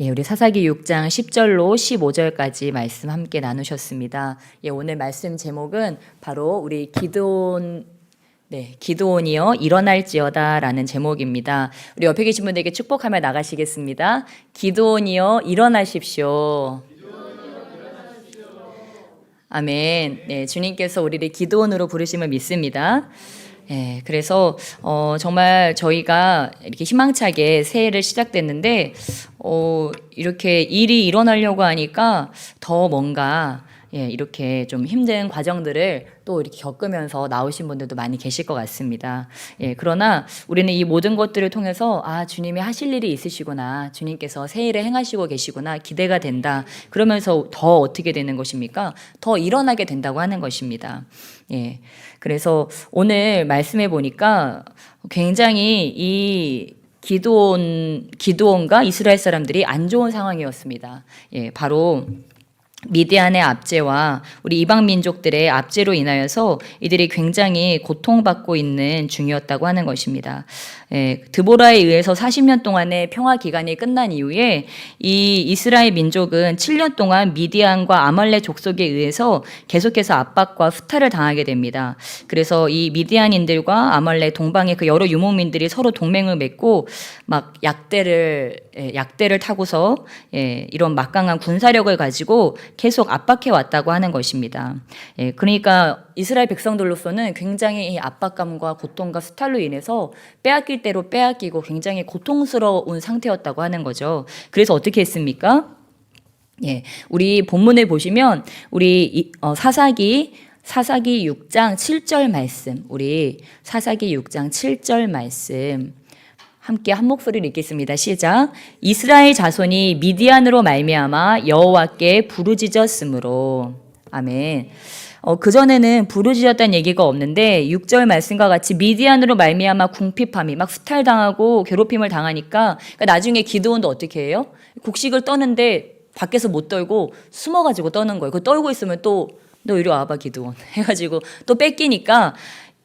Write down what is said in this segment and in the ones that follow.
예, 우리 사사기 6장 10절로 15절까지 말씀 함께 나누셨습니다. 예, 오늘 말씀 제목은 바로 우리 기드온이여 일어날지어다라는 제목입니다. 우리 옆에 계신 분들에게 축복하며 나가시겠습니다. 기드온이여 일어나십시오. 아멘. 네, 주님께서 우리를 기드온으로 부르심을 믿습니다. 예, 그래서 정말 저희가 이렇게 희망차게 새해를 시작됐는데 이렇게 일이 일어나려고 하니까 더 뭔가 이렇게 좀 힘든 과정들을 또 이렇게 겪으면서 나오신 분들도 많이 계실 것 같습니다. 예, 그러나 우리는 이 모든 것들을 통해서 주님이 하실 일이 있으시구나, 주님께서 새 일을 행하시고 계시구나, 기대가 된다. 그러면서 더 어떻게 되는 것입니까? 더 일어나게 된다고 하는 것입니다. 예, 그래서 오늘 말씀해 보니까 굉장히 이 기드온과 이스라엘 사람들이 안 좋은 상황이었습니다. 예, 바로 미디안의 압제와 우리 이방 민족들의 압제로 인하여서 이들이 굉장히 고통받고 있는 중이었다고 하는 것입니다. 드보라에 의해서 40년 동안의 평화 기간이 끝난 이후에 이 이스라엘 민족은 7년 동안 미디안과 아말렉 족속에 의해서 계속해서 압박과 후타를 당하게 됩니다. 그래서 이 미디안인들과 아말렉 동방의 그 여러 유목민들이 서로 동맹을 맺고 막 약대를 타고서 이런 막강한 군사력을 가지고 계속 압박해 왔다고 하는 것입니다. 그러니까 이스라엘 백성들로서는 굉장히 이 압박감과 고통과 수탈로 인해서 빼앗길 대로 빼앗기고 굉장히 고통스러운 상태였다고 하는 거죠. 그래서 어떻게 했습니까? 우리 본문을 보시면 우리 사사기 6장 7절 말씀, 우리 사사기 6장 7절 말씀 함께 한 목소리를 읽겠습니다. 시작. 이스라엘 자손이 미디안으로 말미암아 여호와께 부르짖었으므로. 아멘. 그전에는 부르짖었다는 얘기가 없는데 6절 말씀과 같이 미디안으로 말미암아 궁핍함이 막 수탈당하고 괴롭힘을 당하니까 그러니까 나중에 기드온도 어떻게 해요? 곡식을 떠는데 밖에서 못 떨고 숨어가지고 떠는 거예요. 그 떨고 있으면 또 너 이리 와봐 기드온 해가지고 또 뺏기니까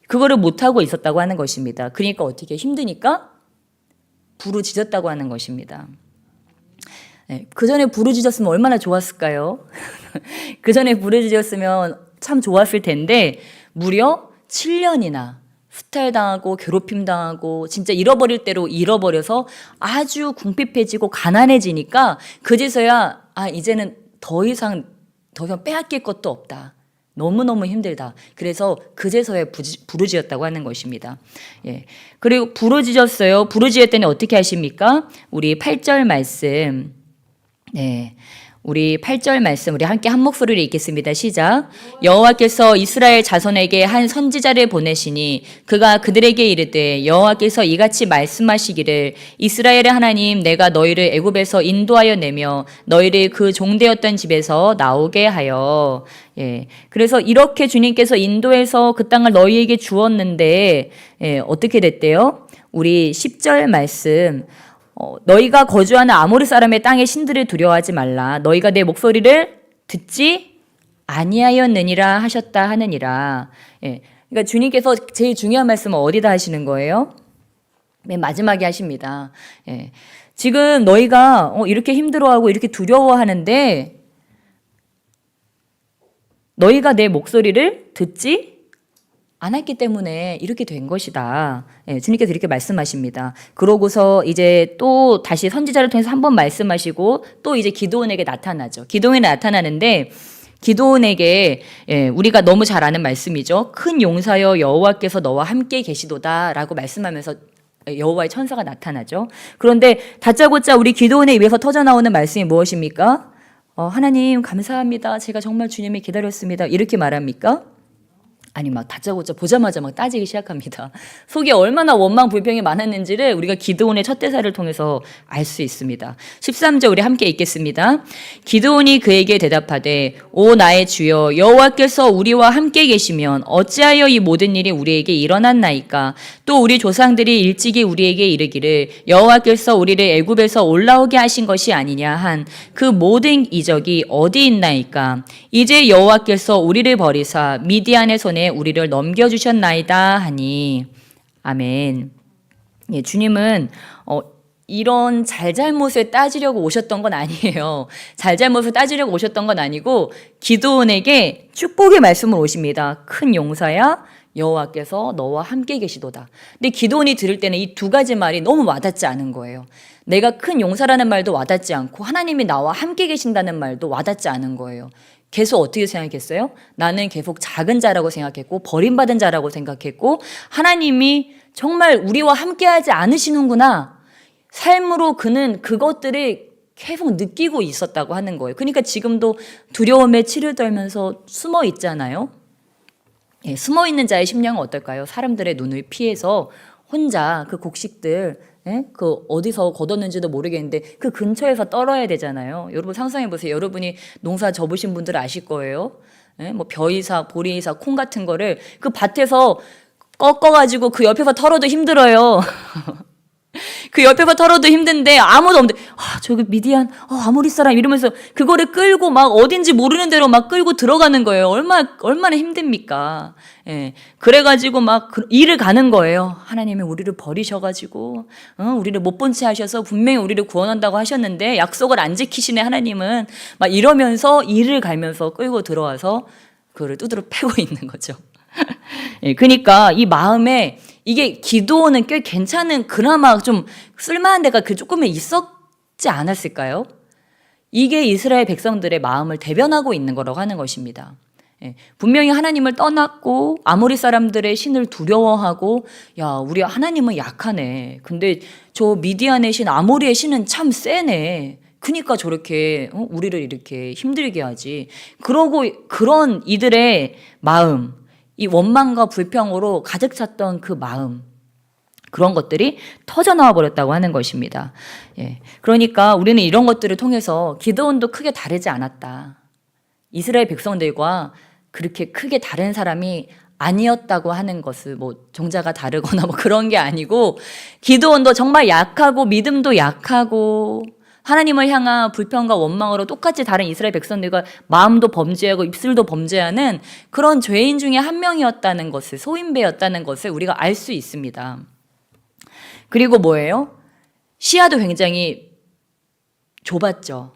그거를 못하고 있었다고 하는 것입니다. 그러니까 어떻게 힘드니까 부르짖었다고 하는 것입니다. 그 전에 부르짖었으면 얼마나 좋았을까요? 그 전에 부르짖었으면 참 좋았을 텐데 무려 7년이나 수탈당하고 괴롭힘당하고 진짜 잃어버릴 대로 잃어버려서 아주 궁핍해지고 가난해지니까 그제서야 이제는 더 이상 빼앗길 것도 없다. 너무너무 힘들다. 그래서 그제서야 부르짖었다고 하는 것입니다. 그리고 부르짖었어요. 부르짖었더니 어떻게 하십니까? 우리 8절 말씀. 우리 8절 말씀 우리 함께 한 목소리를 읽겠습니다. 시작. 여호와께서 이스라엘 자손에게 한 선지자를 보내시니 그가 그들에게 이르되 여호와께서 이같이 말씀하시기를 이스라엘의 하나님 내가 너희를 애굽에서 인도하여 내며 너희를 그 종되었던 집에서 나오게 하여. 그래서 이렇게 주님께서 인도해서 그 땅을 너희에게 주었는데 어떻게 됐대요? 우리 10절 말씀. 너희가 거주하는 아모리 사람의 땅의 신들을 두려워하지 말라. 너희가 내 목소리를 듣지 아니하였느니라 하셨다 하느니라. 그러니까 주님께서 제일 중요한 말씀은 어디다 하시는 거예요? 맨 마지막에 하십니다. 지금 너희가 이렇게 힘들어하고 이렇게 두려워하는데 너희가 내 목소리를 듣지 않았기 때문에 이렇게 된 것이다. 주님께서 이렇게 말씀하십니다. 그러고서 이제 또 다시 선지자를 통해서 한 번 말씀하시고 또 이제 기드온에게 나타나죠. 기드온에 나타나는데 기드온에게 우리가 너무 잘 아는 말씀이죠. 큰 용사여 여호와께서 너와 함께 계시도다라고 말씀하면서 여호와의 천사가 나타나죠. 그런데 다짜고짜 우리 기드온에 입에서 터져나오는 말씀이 무엇입니까? 하나님 감사합니다. 제가 정말 주님을 기다렸습니다. 이렇게 말합니까? 아니 막 다짜고짜 보자마자 막 따지기 시작합니다. 속에 얼마나 원망 불평이 많았는지를 우리가 기드온의 첫 대사를 통해서 알 수 있습니다. 13절 우리 함께 읽겠습니다. 기드온이 그에게 대답하되 오 나의 주여 여호와께서 우리와 함께 계시면 어찌하여 이 모든 일이 우리에게 일어났나이까. 또 우리 조상들이 일찍이 우리에게 이르기를 여호와께서 우리를 애굽에서 올라오게 하신 것이 아니냐 한 그 모든 이적이 어디 있나이까. 이제 여호와께서 우리를 버리사 미디안의 손에 우리를 넘겨주셨나이다 하니. 아멘. 주님은 이런 잘잘못을 따지려고 오셨던 건 아니에요. 잘잘못을 따지려고 오셨던 건 아니고 기드온에게 축복의 말씀을 오십니다. 큰 용사야, 여호와께서 너와 함께 계시도다. 근데 기드온이 들을 때는 이 두 가지 말이 너무 와닿지 않은 거예요. 내가 큰 용사라는 말도 와닿지 않고 하나님이 나와 함께 계신다는 말도 와닿지 않은 거예요. 계속 어떻게 생각했어요? 나는 계속 작은 자라고 생각했고 버림받은 자라고 생각했고 하나님이 정말 우리와 함께하지 않으시는구나. 삶으로 그는 그것들을 계속 느끼고 있었다고 하는 거예요. 그러니까 지금도 두려움에 치를 떨면서 숨어 있잖아요. 예, 숨어 있는 자의 심령은 어떨까요? 사람들의 눈을 피해서 혼자 그 곡식들 그 어디서 걷었는지도 모르겠는데 그 근처에서 떨어야 되잖아요. 여러분 상상해 보세요. 여러분이 농사 접으신 분들 아실 거예요. 뭐 벼이사, 보리이사, 콩 같은 거를 그 밭에서 꺾어가지고 그 옆에서 털어도 힘들어요. 그 옆에서 털어도 힘든데 아무도 없는데 저기 미디안 아모리 사람 이러면서 그거를 끌고 막 어딘지 모르는 대로 막 끌고 들어가는 거예요. 얼마나 힘듭니까? 예. 그래가지고 막 일을 가는 거예요. 하나님이 우리를 버리셔가지고 우리를 못 본 채 하셔서 분명히 우리를 구원한다고 하셨는데 약속을 안 지키시네 하나님은 막 이러면서 일을 갈면서 끌고 들어와서 그거를 두드러 패고 있는 거죠. 예, 그러니까 이 마음에 이게 기도는 꽤 괜찮은 그나마 좀 쓸만한 데가 그 조금은 있었지 않았을까요? 이게 이스라엘 백성들의 마음을 대변하고 있는 거라고 하는 것입니다. 예, 분명히 하나님을 떠났고 아모리 사람들의 신을 두려워하고 야 우리 하나님은 약하네. 근데 저 미디안의 신 아모리의 신은 참 세네. 그러니까 저렇게 우리를 이렇게 힘들게 하지. 그러고 그런 이들의 마음 이 원망과 불평으로 가득 찼던 그 마음 그런 것들이 터져나와 버렸다고 하는 것입니다. 예. 그러니까 우리는 이런 것들을 통해서 기드온도 크게 다르지 않았다. 이스라엘 백성들과 그렇게 크게 다른 사람이 아니었다고 하는 것을 뭐 종자가 다르거나 뭐 그런 게 아니고 기드온도 정말 약하고 믿음도 약하고 하나님을 향한 불평과 원망으로 똑같이 다른 이스라엘 백성들과 마음도 범죄하고 입술도 범죄하는 그런 죄인 중에 한 명이었다는 것을 소인배였다는 것을 우리가 알 수 있습니다. 그리고 뭐예요? 시야도 굉장히 좁았죠.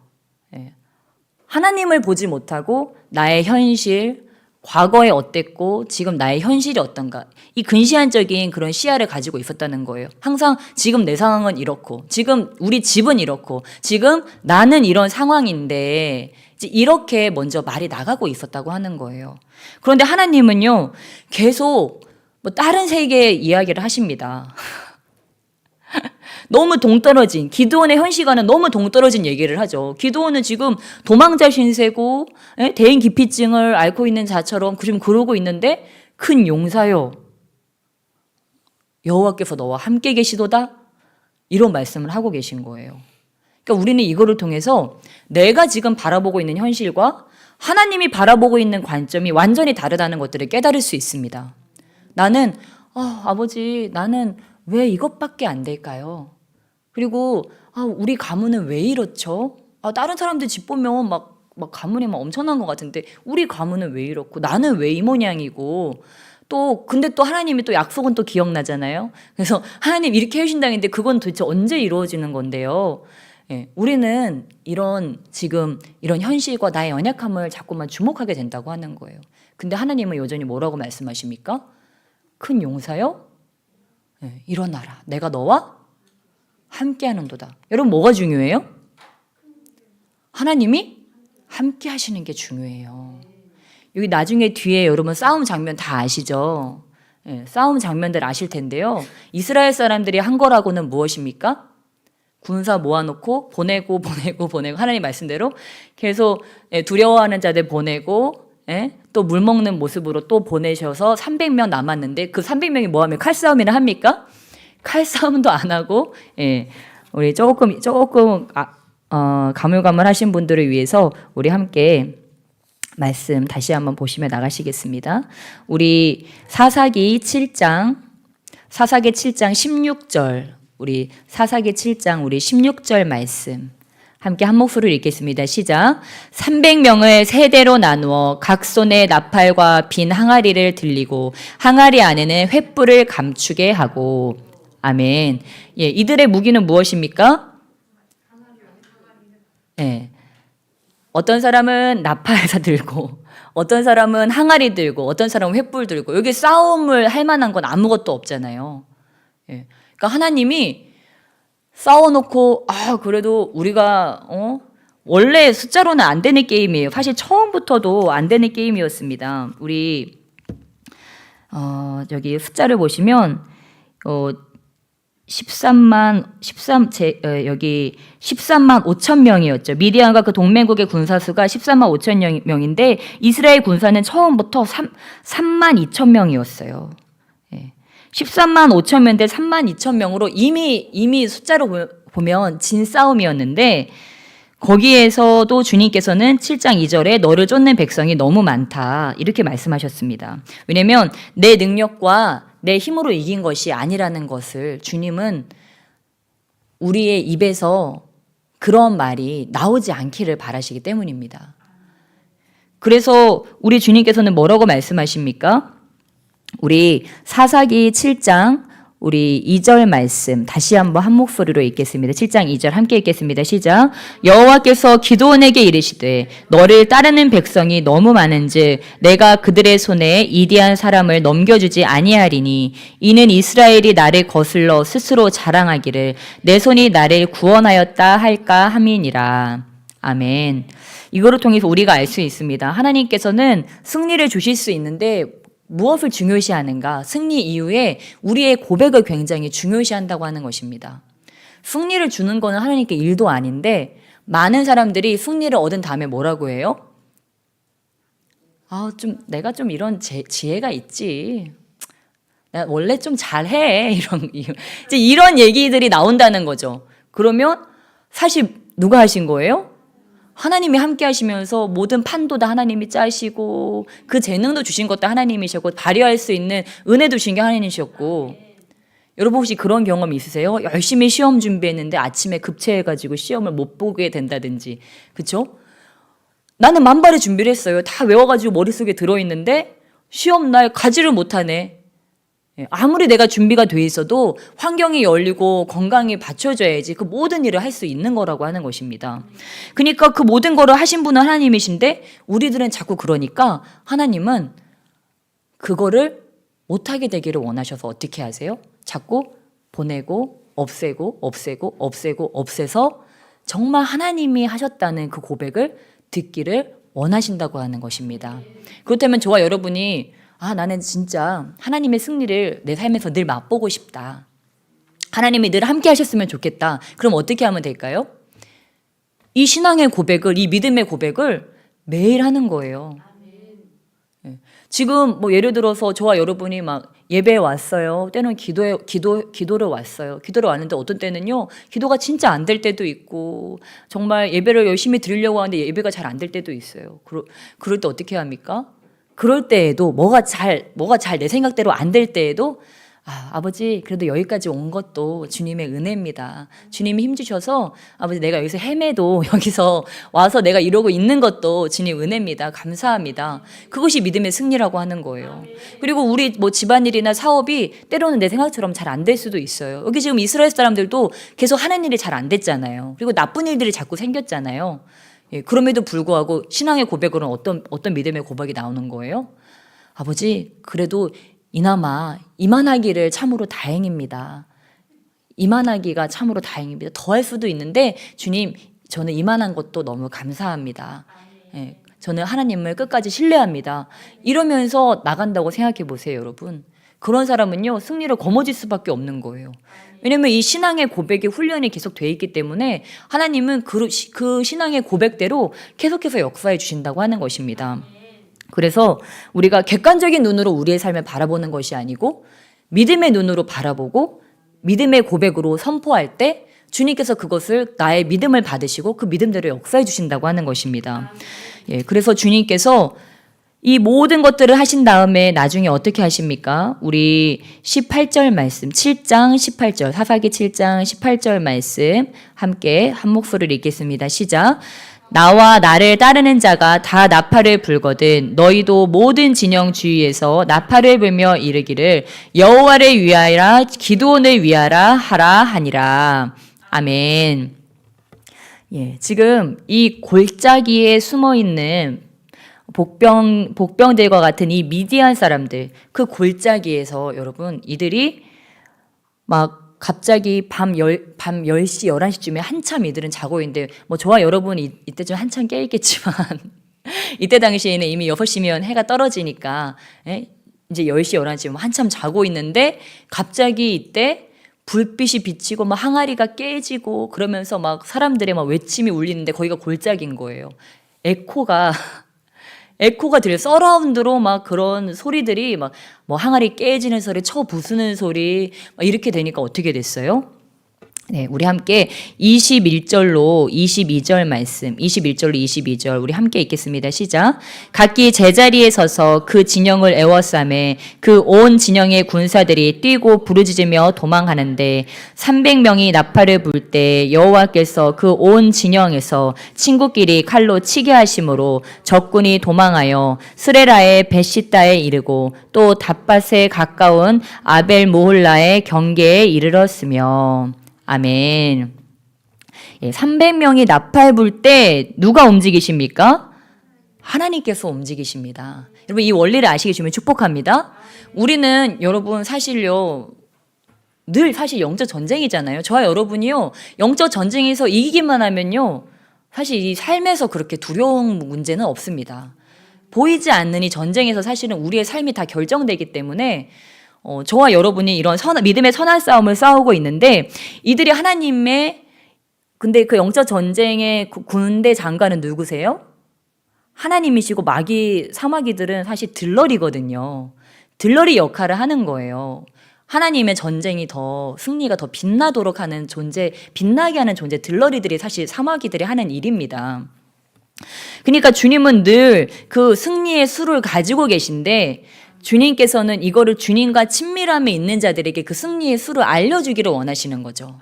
하나님을 보지 못하고 나의 현실, 과거에 어땠고 지금 나의 현실이 어떤가 이 근시안적인 그런 시야를 가지고 있었다는 거예요. 항상 지금 내 상황은 이렇고 지금 우리 집은 이렇고 지금 나는 이런 상황인데 이제 이렇게 먼저 말이 나가고 있었다고 하는 거예요. 그런데 하나님은요 계속 뭐 다른 세계의 이야기를 하십니다. 너무 동떨어진 기드온의 현시과는 너무 동떨어진 얘기를 하죠. 기드온은 지금 도망자 신세고 대인 기피증을 앓고 있는 자처럼 지금 그러고 있는데 큰 용사요 여호와께서 너와 함께 계시도다 이런 말씀을 하고 계신 거예요. 그러니까 우리는 이거를 통해서 내가 지금 바라보고 있는 현실과 하나님이 바라보고 있는 관점이 완전히 다르다는 것들을 깨달을 수 있습니다. 나는 아버지 나는 왜 이것밖에 안 될까요? 그리고 우리 가문은 왜 이렇죠? 다른 사람들 집 보면 막 가문이 막 엄청난 것 같은데 우리 가문은 왜 이렇고 나는 왜 이 모양이고 또 근데 또 하나님이 또 약속은 또 기억나잖아요. 그래서 하나님 이렇게 해주신다는데 그건 도대체 언제 이루어지는 건데요? 예, 우리는 지금 이런 현실과 나의 연약함을 자꾸만 주목하게 된다고 하는 거예요. 근데 하나님은 여전히 뭐라고 말씀하십니까? 큰 용사요? 예, 일어나라. 내가 너와 함께하는도다. 여러분 뭐가 중요해요? 하나님이 함께 하시는 게 중요해요. 여기 나중에 뒤에 여러분 싸움 장면 다 아시죠? 예, 싸움 장면들 아실 텐데요. 이스라엘 사람들이 한 거라고는 무엇입니까? 군사 모아놓고 보내고 하나님 말씀대로 계속 두려워하는 자들 보내고 또 물 먹는 모습으로 또 보내셔서 300명 남았는데 그 300명이 뭐하면 칼싸움이나 합니까? 칼싸움도 안 하고 우리 조금 가물가물하신 분들을 위해서 우리 함께 말씀 다시 한번 보시며 나가시겠습니다. 우리 사사기 7장 16절 우리 사사기 7장 우리 16절 말씀 함께 한 목소리로 읽겠습니다. 시작. 300명을 세대로 나누어 각 손에 나팔과 빈 항아리를 들리고 항아리 안에는 횃불을 감추게 하고 아멘. 예, 이들의 무기는 무엇입니까? 예. 어떤 사람은 나팔사 들고, 어떤 사람은 항아리 들고, 어떤 사람은 횃불 들고, 여기 싸움을 할 만한 건 아무것도 없잖아요. 예. 그러니까 하나님이 싸워놓고, 그래도 우리가, 원래 숫자로는 안 되는 게임이에요. 사실 처음부터도 안 되는 게임이었습니다. 우리, 여기 숫자를 보시면, 13만 5천 명이었죠. 미디안과 그 동맹국의 군사수가 13만 5천 명인데 이스라엘 군사는 처음부터 3만 2천 명이었어요. 13만 5천 명 대 3만 2천 명으로 이미 숫자로 보면 진 싸움이었는데 거기에서도 주님께서는 7장 2절에 너를 쫓는 백성이 너무 많다 이렇게 말씀하셨습니다. 왜냐하면 내 능력과 내 힘으로 이긴 것이 아니라는 것을 주님은 우리의 입에서 그런 말이 나오지 않기를 바라시기 때문입니다. 그래서 우리 주님께서는 뭐라고 말씀하십니까? 우리 사사기 7장 우리 2절 말씀 다시 한번 한 목소리로 읽겠습니다. 7장 2절 함께 읽겠습니다. 시작. 여호와께서 기드온에게 이르시되 너를 따르는 백성이 너무 많은즉 내가 그들의 손에 이디한 사람을 넘겨주지 아니하리니 이는 이스라엘이 나를 거슬러 스스로 자랑하기를 내 손이 나를 구원하였다 할까 함이니라. 아멘. 이거를 통해서 우리가 알 수 있습니다. 하나님께서는 승리를 주실 수 있는데 무엇을 중요시하는가? 승리 이후에 우리의 고백을 굉장히 중요시한다고 하는 것입니다. 승리를 주는 거는 하나님께 일도 아닌데 많은 사람들이 승리를 얻은 다음에 뭐라고 해요? 내가 좀 이런 지혜가 있지. 나 원래 좀 잘해. 이런 얘기들이 나온다는 거죠. 그러면 사실 누가 하신 거예요? 하나님이 함께 하시면서 모든 판도 다 하나님이 짜시고 그 재능도 주신 것도 하나님이셨고 발휘할 수 있는 은혜도 주신 게 하나님이셨고 여러분 혹시 그런 경험 있으세요? 열심히 시험 준비했는데 아침에 급체해가지고 시험을 못 보게 된다든지 그렇죠? 나는 만발의 준비를 했어요. 다 외워가지고 머릿속에 들어있는데 시험날 가지를 못하네. 아무리 내가 준비가 돼 있어도 환경이 열리고 건강이 받쳐져야지 그 모든 일을 할 수 있는 거라고 하는 것입니다. 그러니까 그 모든 거를 하신 분은 하나님이신데 우리들은 자꾸 그러니까 하나님은 그거를 못하게 되기를 원하셔서 어떻게 하세요? 자꾸 보내고 없애서 정말 하나님이 하셨다는 그 고백을 듣기를 원하신다고 하는 것입니다. 그렇다면 저와 여러분이 나는 진짜 하나님의 승리를 내 삶에서 늘 맛보고 싶다. 하나님이 늘 함께 하셨으면 좋겠다. 그럼 어떻게 하면 될까요? 이 신앙의 고백을, 이 믿음의 고백을 매일 하는 거예요. 지금 예를 들어서 저와 여러분이 막 예배에 왔어요. 때는 기도를 왔어요. 기도를 왔는데 어떤 때는요, 기도가 진짜 안 될 때도 있고, 정말 예배를 열심히 드리려고 하는데 예배가 잘 안 될 때도 있어요. 그럴 때 어떻게 합니까? 그럴 때에도 뭐가 잘 내 생각대로 안 될 때에도 아버지 그래도 여기까지 온 것도 주님의 은혜입니다. 주님이 힘주셔서 아버지 내가 여기서 헤매도 여기서 와서 내가 이러고 있는 것도 주님 은혜입니다. 감사합니다. 그것이 믿음의 승리라고 하는 거예요. 그리고 우리 집안일이나 사업이 때로는 내 생각처럼 잘 안 될 수도 있어요. 여기 지금 이스라엘 사람들도 계속 하는 일이 잘 안 됐잖아요. 그리고 나쁜 일들이 자꾸 생겼잖아요. 그럼에도 불구하고 신앙의 고백으로는 어떤 믿음의 고백이 나오는 거예요? 아버지 그래도 이나마 이만하기를 참으로 다행입니다. 이만하기가 참으로 다행입니다. 더 할 수도 있는데 주님 저는 이만한 것도 너무 감사합니다. 저는 하나님을 끝까지 신뢰합니다. 이러면서 나간다고 생각해 보세요, 여러분. 그런 사람은요 승리를 거머쥘 수밖에 없는 거예요. 왜냐하면 이 신앙의 고백의 훈련이 계속 돼 있기 때문에 하나님은 그 신앙의 고백대로 계속해서 역사해 주신다고 하는 것입니다. 그래서 우리가 객관적인 눈으로 우리의 삶을 바라보는 것이 아니고 믿음의 눈으로 바라보고 믿음의 고백으로 선포할 때 주님께서 그것을 나의 믿음을 받으시고 그 믿음대로 역사해 주신다고 하는 것입니다. 그래서 주님께서 이 모든 것들을 하신 다음에 나중에 어떻게 하십니까? 우리 18절 말씀, 7장 18절, 사사기 7장 18절 말씀 함께 한 목소리를 읽겠습니다. 시작. 나와 나를 따르는 자가 다 나팔을 불거든 너희도 모든 진영 주위에서 나팔을 불며 이르기를 여호와를 위하라 기드온을 위하라 하라 하니라. 아멘. 예, 지금 이 골짜기에 숨어 있는 복병들과 같은 이 미디안 사람들, 그 골짜기에서 여러분 이들이 막 갑자기 밤 10시, 11시쯤에 한참 이들은 자고 있는데, 뭐 저와 여러분이 이때쯤 한참 깨 있겠지만, 이때 당시에는 이미 6시면 해가 떨어지니까, 예? 이제 10시, 11시면 한참 자고 있는데, 갑자기 이때 불빛이 비치고, 막 항아리가 깨지고, 그러면서 막 사람들의 막 외침이 울리는데, 거기가 골짜기인 거예요. 에코가 들려. 서라운드로 막 그런 소리들이 막 뭐 항아리 깨지는 소리, 쳐 부수는 소리 막 이렇게 되니까 어떻게 됐어요? 네, 우리 함께 21절로 22절 말씀, 21절로 22절 우리 함께 읽겠습니다. 시작. 각기 제자리에 서서 그 진영을 에워싸매 그 온 진영의 군사들이 뛰고 부르짖으며 도망하는데 300명이 나팔을 불 때 여호와께서 그 온 진영에서 친구끼리 칼로 치게 하심으로 적군이 도망하여 스레라의 베시다에 이르고 또 닷밭에 가까운 아벨 모홀라의 경계에 이르렀으며. 아멘. 예, 300명이 나팔 불 때 누가 움직이십니까? 하나님께서 움직이십니다. 여러분 이 원리를 아시게 되면 축복합니다. 우리는 여러분 사실요 늘 사실 영적 전쟁이잖아요. 저와 여러분이요 영적 전쟁에서 이기기만 하면요 사실 이 삶에서 그렇게 두려운 문제는 없습니다. 보이지 않는 이 전쟁에서 사실은 우리의 삶이 다 결정되기 때문에 저와 여러분이 이런 믿음의 선한 싸움을 싸우고 있는데 이들이 하나님의 근데 그 영적 전쟁의 군대 장관은 누구세요? 하나님이시고 사마귀들은 사실 들러리거든요. 들러리 역할을 하는 거예요. 하나님의 전쟁이 승리가 더 빛나도록 하는 빛나게 하는 존재 들러리들이 사실 사마귀들이 하는 일입니다. 그러니까 주님은 늘 그 승리의 수를 가지고 계신데 주님께서는 이거를 주님과 친밀함에 있는 자들에게 그 승리의 수를 알려주기를 원하시는 거죠.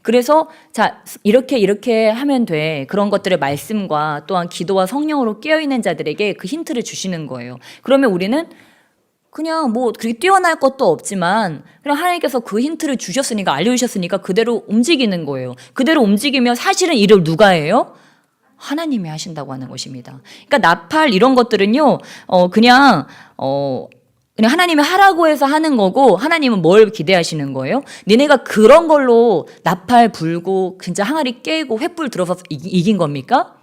그래서 자 이렇게 하면 돼. 그런 것들을 말씀과 또한 기도와 성령으로 깨어있는 자들에게 그 힌트를 주시는 거예요. 그러면 우리는 그냥 뭐 그렇게 뛰어날 것도 없지만 그냥 하나님께서 그 힌트를 주셨으니까 알려주셨으니까 그대로 움직이는 거예요. 그대로 움직이면 사실은 일을 누가 해요? 하나님이 하신다고 하는 것입니다. 그러니까 나팔 이런 것들은요, 그냥 하나님이 하라고 해서 하는 거고, 하나님은 뭘 기대하시는 거예요? 니네가 그런 걸로 나팔 불고, 진짜 항아리 깨고, 횃불 들어서 이긴 겁니까?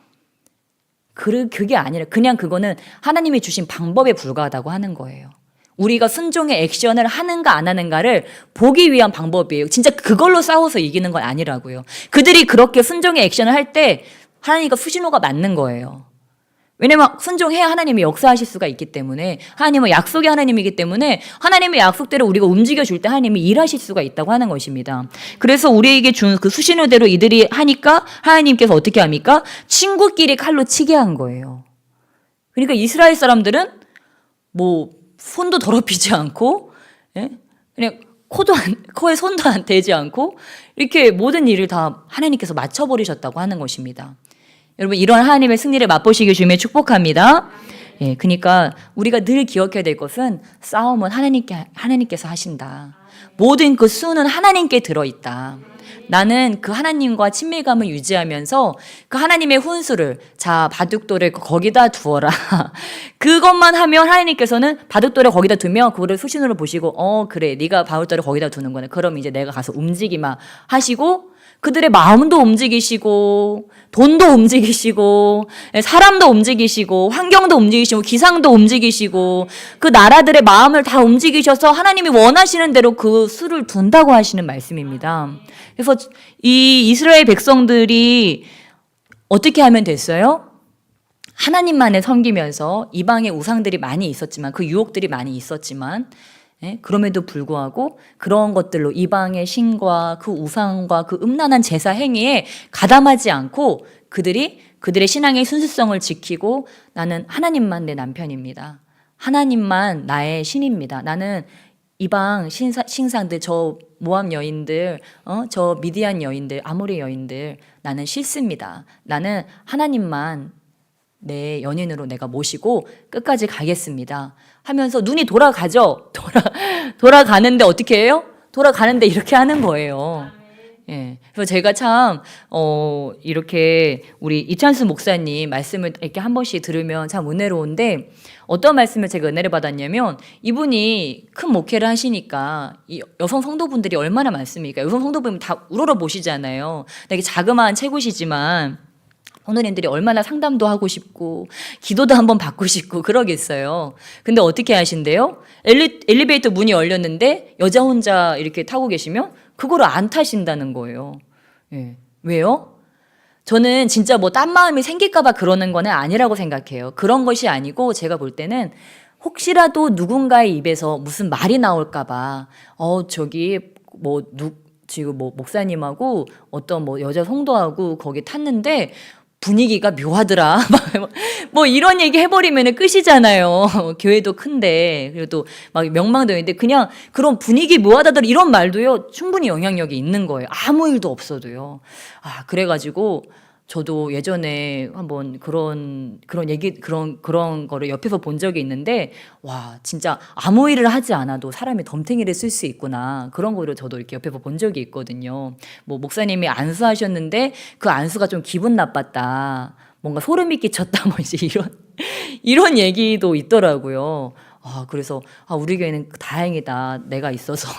그게 아니라, 그냥 그거는 하나님이 주신 방법에 불과하다고 하는 거예요. 우리가 순종의 액션을 하는가 안 하는가를 보기 위한 방법이에요. 진짜 그걸로 싸워서 이기는 건 아니라고요. 그들이 그렇게 순종의 액션을 할 때, 하나님과 수신호가 맞는 거예요. 왜냐면 순종해야 하나님이 역사하실 수가 있기 때문에 하나님은 약속의 하나님이기 때문에 하나님의 약속대로 우리가 움직여줄 때 하나님이 일하실 수가 있다고 하는 것입니다. 그래서 우리에게 준 그 수신호대로 이들이 하니까 하나님께서 어떻게 합니까? 친구끼리 칼로 치게 한 거예요. 그러니까 이스라엘 사람들은 뭐 손도 더럽히지 않고 그냥 코에 손도 안 대지 않고 이렇게 모든 일을 다 하나님께서 맞춰버리셨다고 하는 것입니다. 여러분 이런 하나님의 승리를 맛보시기 주님의 축복합니다. 예, 그러니까 우리가 늘 기억해야 될 것은 싸움은 하나님께서 하신다. 모든 그 수는 하나님께 들어있다. 나는 그 하나님과 친밀감을 유지하면서 그 하나님의 훈수를 바둑돌을 거기다 두어라. 그것만 하면 하나님께서는 바둑돌을 거기다 두면 그거를 수신으로 보시고 그래 네가 바둑돌을 거기다 두는구나. 그럼 이제 내가 가서 움직이마 하시고 그들의 마음도 움직이시고 돈도 움직이시고 사람도 움직이시고 환경도 움직이시고 기상도 움직이시고 그 나라들의 마음을 다 움직이셔서 하나님이 원하시는 대로 그 수를 둔다고 하시는 말씀입니다. 그래서 이 이스라엘 백성들이 어떻게 하면 됐어요? 하나님만을 섬기면서 이방의 우상들이 많이 있었지만 그 유혹들이 많이 있었지만 그럼에도 불구하고 그런 것들로 이방의 신과 그 우상과 그 음란한 제사 행위에 가담하지 않고 그들의 신앙의 순수성을 지키고 나는 하나님만 내 남편입니다. 하나님만 나의 신입니다. 나는 이방 신상들, 저 모압 여인들, 저 미디안 여인들, 아모리 여인들, 나는 싫습니다. 나는 하나님만 내 연인으로 내가 모시고 끝까지 가겠습니다. 하면서 눈이 돌아가죠. 돌아가는데 어떻게 해요? 돌아가는데 이렇게 하는 거예요. 예. 그래서 제가 참, 이렇게 우리 이찬수 목사님 말씀을 이렇게 한 번씩 들으면 참 은혜로운데, 어떤 말씀을 제가 은혜를 받았냐면, 이분이 큰 목회를 하시니까 이 여성 성도분들이 얼마나 많습니까? 여성 성도분들 다 우러러 보시잖아요. 되게 자그마한 체구시지만, 성도님들이 얼마나 상담도 하고 싶고 기도도 한번 받고 싶고 그러겠어요. 근데 어떻게 하신대요? 엘리베이터 문이 열렸는데 여자 혼자 이렇게 타고 계시면 그거를 안 타신다는 거예요. 예. 왜요? 저는 진짜 뭐 딴 마음이 생길까 봐 그러는 거는 아니라고 생각해요. 그런 것이 아니고 제가 볼 때는 혹시라도 누군가의 입에서 무슨 말이 나올까 봐 저기 지금 목사님하고 어떤 여자 성도하고 거기 탔는데 분위기가 묘하더라. 뭐 이런 얘기 해버리면 끝이잖아요. 교회도 큰데, 그래도 막 명망도 있는데, 그냥 그런 분위기 묘하다더라 이런 말도요, 충분히 영향력이 있는 거예요. 아무 일도 없어도요. 그래가지고, 저도 예전에 한번 그런 거를 옆에서 본 적이 있는데, 와, 진짜 아무 일을 하지 않아도 사람이 덤탱이를 쓸 수 있구나. 그런 거를 저도 이렇게 옆에서 본 적이 있거든요. 목사님이 안수하셨는데 그 안수가 좀 기분 나빴다. 뭔가 소름이 끼쳤다. 이제 이런 얘기도 있더라고요. 그래서, 우리 교회는 다행이다. 내가 있어서.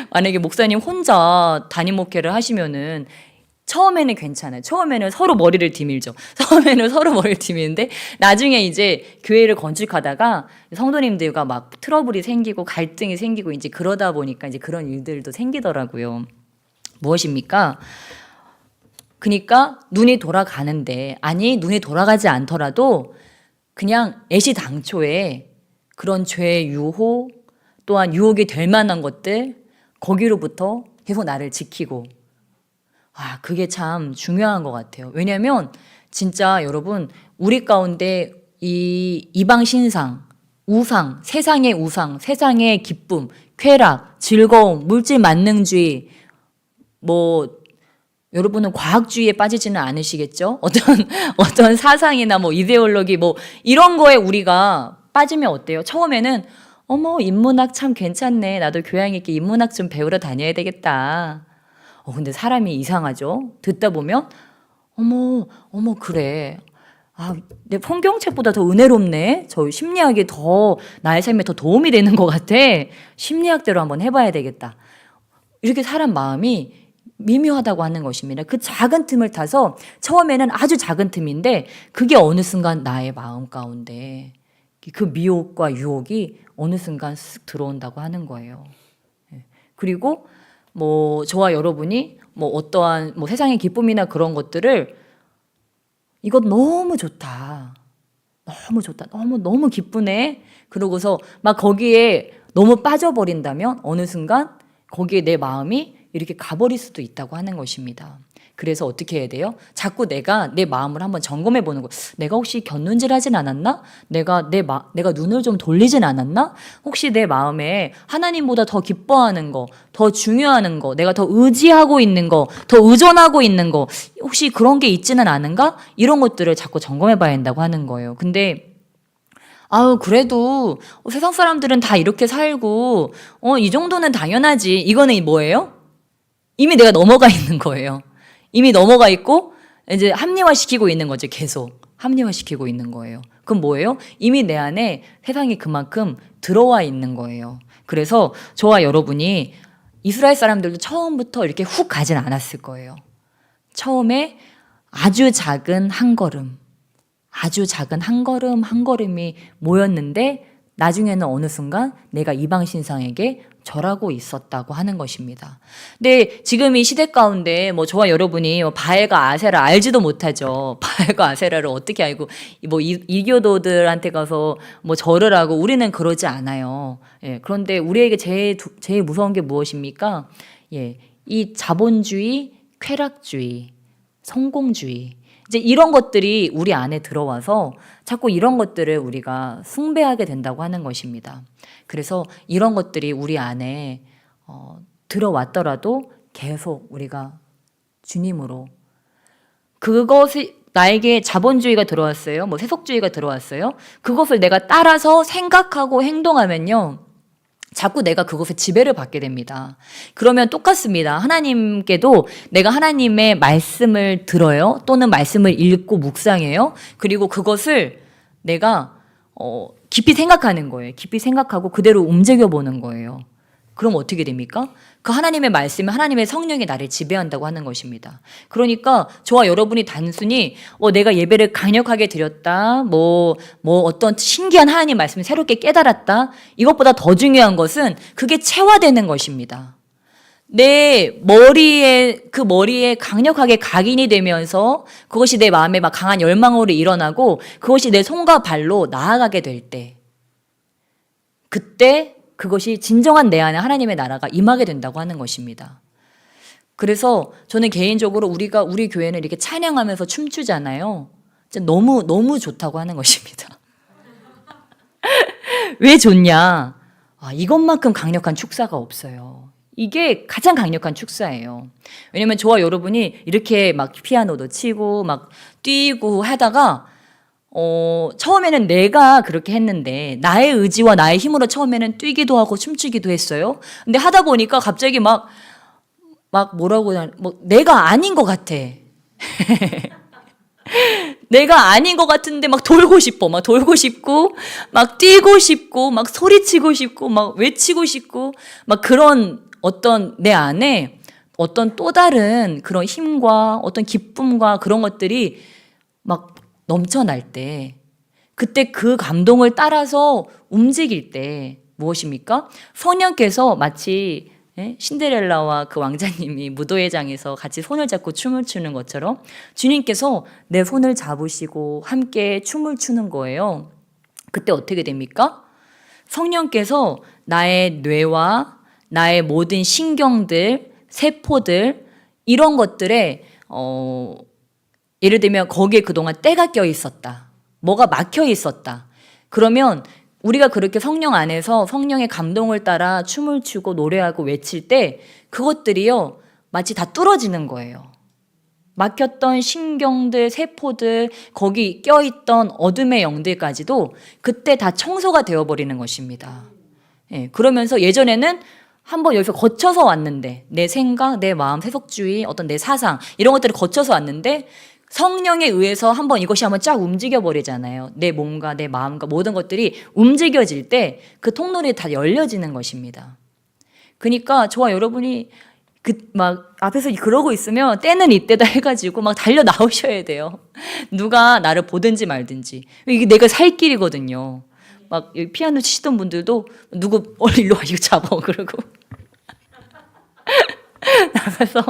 만약에 목사님 혼자 담임 목회를 하시면은 처음에는 괜찮아요. 처음에는 서로 머리를 디밀죠. 처음에는 서로 머리를 디미는데 나중에 이제 교회를 건축하다가 성도님들과 막 트러블이 생기고 갈등이 생기고 이제 그러다 보니까 이제 그런 일들도 생기더라고요. 무엇입니까? 그러니까 눈이 돌아가는데, 아니 눈이 돌아가지 않더라도 그냥 애시당초에 그런 죄의 유혹, 또한 유혹이 될 만한 것들, 거기로부터 계속 나를 지키고, 그게 참 중요한 것 같아요. 왜냐하면 진짜 여러분, 우리 가운데 이 이방 신상, 우상, 세상의 기쁨, 쾌락, 즐거움, 물질 만능주의, 여러분은 과학주의에 빠지지는 않으시겠죠? 어떤 사상이나 이데올로기 이런 거에 우리가 빠지면 어때요? 처음에는 인문학 참 괜찮네. 나도 교양 있게 인문학 좀 배우러 다녀야 되겠다. 근데 사람이 이상하죠? 듣다 보면, 그래. 내 성경책보다 더 은혜롭네? 저 심리학이 더 나의 삶에 더 도움이 되는 것 같아. 심리학대로 한번 해봐야 되겠다. 이렇게 사람 마음이 미묘하다고 하는 것입니다. 그 작은 틈을 타서 처음에는 아주 작은 틈인데 그게 어느 순간 나의 마음 가운데 그 미혹과 유혹이 어느 순간 쓱 들어온다고 하는 거예요. 그리고 저와 여러분이 어떠한 세상의 기쁨이나 그런 것들을 이거 너무 좋다. 너무 좋다. 너무 기쁘네. 그러고서 막 거기에 너무 빠져버린다면 어느 순간 거기에 내 마음이 이렇게 가버릴 수도 있다고 하는 것입니다. 그래서 어떻게 해야 돼요? 자꾸 내가 내 마음을 한번 점검해 보는 거. 내가 혹시 곁눈질 하진 않았나? 내가 눈을 좀 돌리진 않았나? 혹시 내 마음에 하나님보다 더 기뻐하는 거, 더 중요한 거, 내가 더 의지하고 있는 거, 더 의존하고 있는 거, 혹시 그런 게 있지는 않은가? 이런 것들을 자꾸 점검해 봐야 한다고 하는 거예요. 근데 그래도 세상 사람들은 다 이렇게 살고 이 정도는 당연하지. 이거는 뭐예요? 이미 내가 넘어가 있는 거예요. 이미 넘어가 있고 이제 합리화시키고 있는 거죠. 계속 합리화시키고 있는 거예요. 그럼 뭐예요? 이미 내 안에 세상이 그만큼 들어와 있는 거예요. 그래서 저와 여러분이 이스라엘 사람들도 처음부터 이렇게 훅 가진 않았을 거예요. 처음에 아주 작은 한 걸음 한 걸음이 모였는데 나중에는 어느 순간 내가 이방 신상에게 절하고 있었다고 하는 것입니다. 근데 지금 이 시대 가운데 저와 여러분이 바알과 아세라 알지도 못하죠. 바알과 아세라를 어떻게 알고 이교도들한테 가서 절을 하고 우리는 그러지 않아요. 그런데 우리에게 제일 무서운 게 무엇입니까? 이 자본주의, 쾌락주의, 성공주의. 이제 이런 것들이 우리 안에 들어와서 자꾸 이런 것들을 우리가 숭배하게 된다고 하는 것입니다. 그래서 이런 것들이 우리 안에 들어왔더라도 계속 우리가 주님으로, 그것이 나에게 자본주의가 들어왔어요. 뭐 세속주의가 들어왔어요. 그것을 내가 따라서 생각하고 행동하면요, 자꾸 내가 그것에 지배를 받게 됩니다. 그러면 똑같습니다. 하나님께도 내가 하나님의 말씀을 들어요. 또는 말씀을 읽고 묵상해요. 그리고 그것을 내가 깊이 생각하는 거예요. 깊이 생각하고 그대로 움직여보는 거예요. 그럼 어떻게 됩니까? 그 하나님의 말씀이, 하나님의 성령이 나를 지배한다고 하는 것입니다. 그러니까 저와 여러분이 단순히 내가 예배를 강력하게 드렸다, 어떤 신기한 하나님 말씀을 새롭게 깨달았다, 이것보다 더 중요한 것은 그게 체화되는 것입니다. 내 머리에 강력하게 각인이 되면서 그것이 내 마음에 막 강한 열망으로 일어나고 그것이 내 손과 발로 나아가게 될 때, 그때 그것이 진정한 내 안에 하나님의 나라가 임하게 된다고 하는 것입니다. 그래서 저는 개인적으로 우리 교회는 이렇게 찬양하면서 춤추잖아요. 진짜 너무 좋다고 하는 것입니다. 왜 좋냐? 이것만큼 강력한 축사가 없어요. 이게 가장 강력한 축사예요. 왜냐면 저와 여러분이 이렇게 막 피아노도 치고 막 뛰고 하다가 처음에는 내가 그렇게 했는데 나의 의지와 나의 힘으로 처음에는 뛰기도 하고 춤추기도 했어요. 근데 하다 보니까 갑자기 내가 아닌 것 같아. 내가 아닌 것 같은데 막 돌고 싶고, 막 뛰고 싶고, 막 소리치고 싶고, 막 외치고 싶고, 막 그런 어떤 내 안에 어떤 또 다른 그런 힘과 어떤 기쁨과 그런 것들이 막 넘쳐날 때, 그때 그 감동을 따라서 움직일 때 무엇입니까? 성령께서 마치 신데렐라와 그 왕자님이 무도회장에서 같이 손을 잡고 춤을 추는 것처럼 주님께서 내 손을 잡으시고 함께 춤을 추는 거예요. 그때 어떻게 됩니까? 성령께서 나의 뇌와 나의 모든 신경들, 세포들, 이런 것들에 예를 들면 거기에 그동안 때가 껴 있었다. 뭐가 막혀 있었다. 그러면 우리가 그렇게 성령 안에서 성령의 감동을 따라 춤을 추고 노래하고 외칠 때 그것들이요, 마치 다 뚫어지는 거예요. 막혔던 신경들, 세포들, 거기 껴있던 어둠의 영들까지도 그때 다 청소가 되어버리는 것입니다. 그러면서 예전에는 한번 여기서 거쳐서 왔는데, 내 생각, 내 마음, 세속주의, 어떤 내 사상, 이런 것들을 거쳐서 왔는데 성령에 의해서 이것이 한번 쫙 움직여 버리잖아요. 내 몸과 내 마음과 모든 것들이 움직여질 때 그 통로리 다 열려지는 것입니다. 그러니까 저와 여러분이 막 앞에서 그러고 있으면 때는 이때다 해가지고 막 달려 나오셔야 돼요. 누가 나를 보든지 말든지. 이게 내가 살 길이거든요. 막 피아노 치시던 분들도 누구 일로 와 이거 잡아 그러고 나가서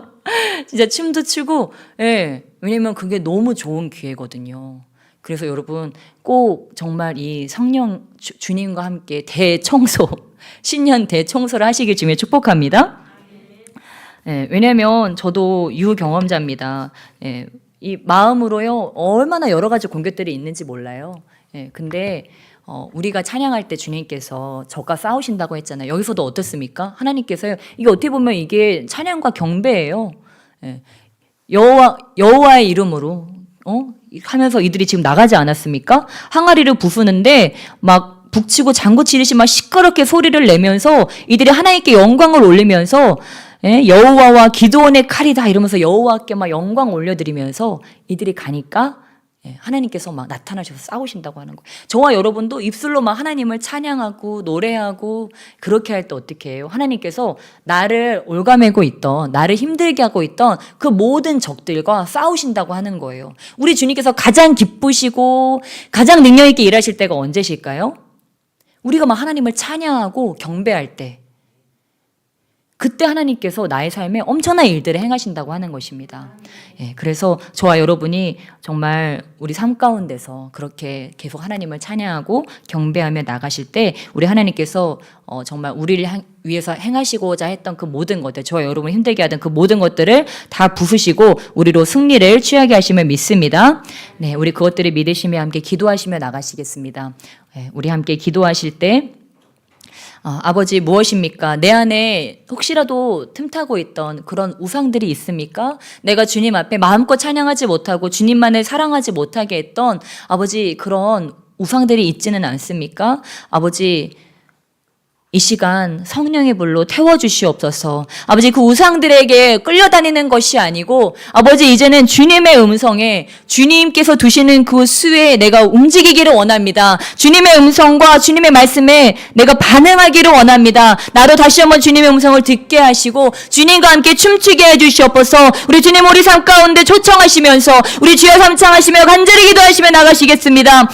진짜 춤도 추고, 왜냐면 그게 너무 좋은 기회거든요. 그래서 여러분 꼭 정말 이 성령 주님과 함께 대청소, 신년 대청소를 하시길 주님에 축복합니다. 왜냐면 저도 유경험자입니다. 이 마음으로요, 얼마나 여러 가지 공격들이 있는지 몰라요. 근데 우리가 찬양할 때 주님께서 저가 싸우신다고 했잖아요. 여기서도 어떻습니까? 하나님께서요, 이게 어떻게 보면 이게 찬양과 경배예요. 여호와의 이름으로 하면서 이들이 지금 나가지 않았습니까? 항아리를 부수는데 막 북치고 장구치듯이 막 시끄럽게 소리를 내면서 이들이 하나님께 영광을 올리면서 여호와와 기드온의 칼이다 이러면서 여호와께 막 영광 올려드리면서 이들이 가니까 하나님께서 막 나타나셔서 싸우신다고 하는 거예요. 저와 여러분도 입술로 막 하나님을 찬양하고 노래하고 그렇게 할 때 어떻게 해요? 하나님께서 나를 올가매고 있던, 나를 힘들게 하고 있던 그 모든 적들과 싸우신다고 하는 거예요. 우리 주님께서 가장 기쁘시고 가장 능력 있게 일하실 때가 언제실까요? 우리가 막 하나님을 찬양하고 경배할 때. 그때 하나님께서 나의 삶에 엄청난 일들을 행하신다고 하는 것입니다. 예, 그래서 저와 여러분이 정말 우리 삶 가운데서 그렇게 계속 하나님을 찬양하고 경배하며 나가실 때 우리 하나님께서 정말 우리를 위해서 행하시고자 했던 그 모든 것들, 저와 여러분을 힘들게 하던 그 모든 것들을 다 부수시고 우리로 승리를 취하게 하심을 믿습니다. 네, 우리 그것들을 믿으시며 함께 기도하시며 나가시겠습니다. 예, 우리 함께 기도하실 때 아버지 무엇입니까? 내 안에 혹시라도 틈타고 있던 그런 우상들이 있습니까? 내가 주님 앞에 마음껏 찬양하지 못하고 주님만을 사랑하지 못하게 했던 아버지 그런 우상들이 있지는 않습니까? 아버지 이 시간 성령의 불로 태워주시옵소서. 아버지 그 우상들에게 끌려다니는 것이 아니고 아버지 이제는 주님의 음성에 주님께서 두시는 그 수에 내가 움직이기를 원합니다. 주님의 음성과 주님의 말씀에 내가 반응하기를 원합니다. 나도 다시 한번 주님의 음성을 듣게 하시고 주님과 함께 춤추게 해주시옵소서. 우리 주님 우리 삶 가운데 초청하시면서 우리 주여 삼창하시며 간절히 기도하시며 나가시겠습니다.